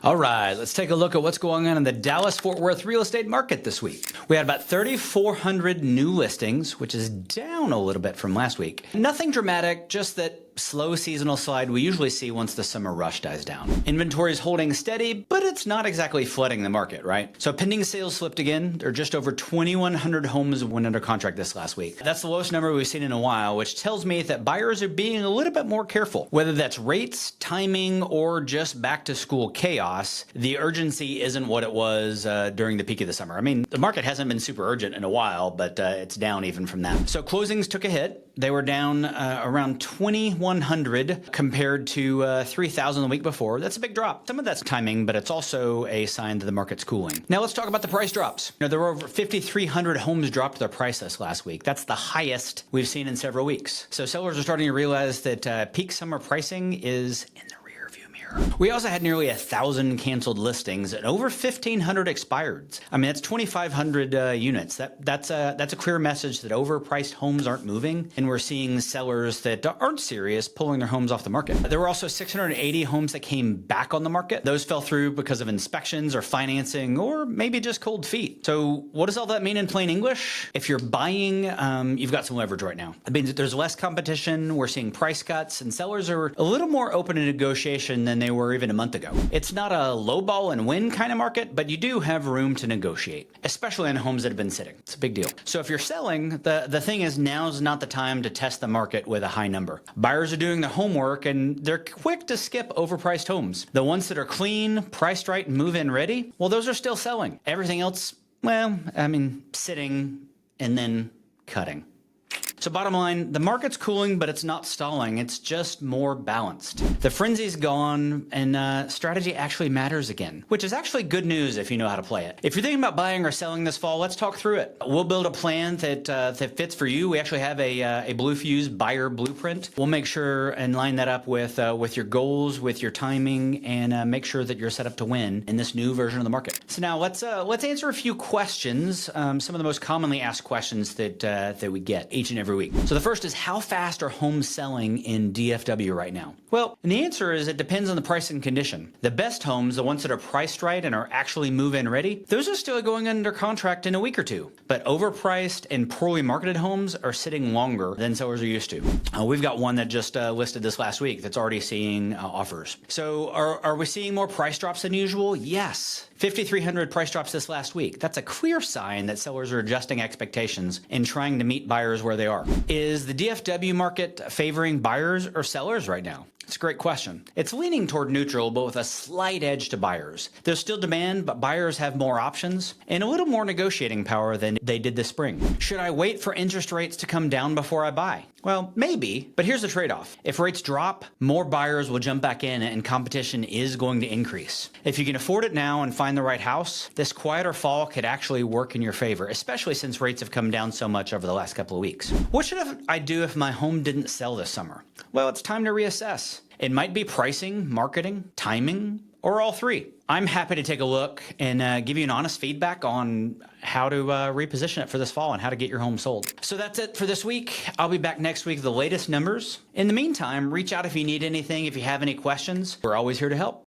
All right, let's take a look at what's going on in the Dallas-Fort Worth real estate market this week. We had about 3,400 new listings, which is down a little bit from last week. Nothing dramatic, just that slow seasonal slide we usually see once the summer rush dies down. Inventory is holding steady, but it's not exactly flooding the market, right? So pending sales slipped again. There are just over 2,100 homes went under contract this last week. That's the lowest number we've seen in a while, which tells me that buyers are being a little bit more careful. Whether that's rates, timing, or just back to school chaos, the urgency isn't what it was during the peak of the summer. I mean, the market hasn't been super urgent in a while, but it's down even from that. So closings took a hit. They were down around 2,100 compared to 3,000 the week before. That's a big drop. Some of that's timing, but it's also a sign that the market's cooling. Now let's talk about the price drops. There were over 5,300 homes dropped their price this last week. That's the highest we've seen in several weeks. So sellers are starting to realize that peak summer pricing is in the rearview mirror. We also had nearly 1,000 canceled listings and over 1,500 expireds. I mean, that's 2,500 units. That's a clear message that overpriced homes aren't moving, and we're seeing sellers that aren't serious pulling their homes off the market. There were also 680 homes that came back on the market. Those fell through because of inspections or financing or maybe just cold feet. So what does all that mean in plain English? If you're buying, you've got some leverage right now. It means that there's less competition, we're seeing price cuts, and sellers are a little more open to negotiation than they were even a month ago. It's not a lowball and win kind of market, but you do have room to negotiate, especially on homes that have been sitting. It's a big deal. So if you're selling, the thing is now's not the time to test the market with a high number. Buyers are doing their homework and they're quick to skip overpriced homes. The ones that are clean, priced right, and move-in ready, well, those are still selling. Everything else, well, I mean, sitting and then cutting. So bottom line, the market's cooling, but it's not stalling. It's just more balanced. The frenzy's gone, and strategy actually matters again, which is actually good news if you know how to play it. If you're thinking about buying or selling this fall, let's talk through it. We'll build a plan that fits for you. We actually have a Blue Fuse buyer blueprint. We'll make sure and line that up with your goals, with your timing, and make sure that you're set up to win in this new version of the market. So now let's answer a few questions, some of the most commonly asked questions that we get each and every week. So the first is, how fast are homes selling in DFW right now? Well, and the answer is it depends on the price and condition. The best homes, the ones that are priced right and are actually move-in ready, those are still going under contract in a week or two. But overpriced and poorly marketed homes are sitting longer than sellers are used to. We've got one that just listed this last week that's already seeing offers. So are we seeing more price drops than usual? Yes. 5,300 price drops this last week. That's a clear sign that sellers are adjusting expectations and trying to meet buyers where they are. Is the DFW market favoring buyers or sellers right now? It's a great question. It's leaning toward neutral, but with a slight edge to buyers. There's still demand, but buyers have more options and a little more negotiating power than they did this spring. Should I wait for interest rates to come down before I buy? Well, maybe, but here's the trade-off. If rates drop, more buyers will jump back in and competition is going to increase. If you can afford it now and find the right house, this quieter fall could actually work in your favor, especially since rates have come down so much over the last couple of weeks. What should I do if my home didn't sell this summer? Well, it's time to reassess. It might be pricing, marketing, timing, or all three. I'm happy to take a look and give you an honest feedback on how to reposition it for this fall and how to get your home sold. So that's it for this week. I'll be back next week with the latest numbers. In the meantime, reach out if you need anything, if you have any questions. We're always here to help.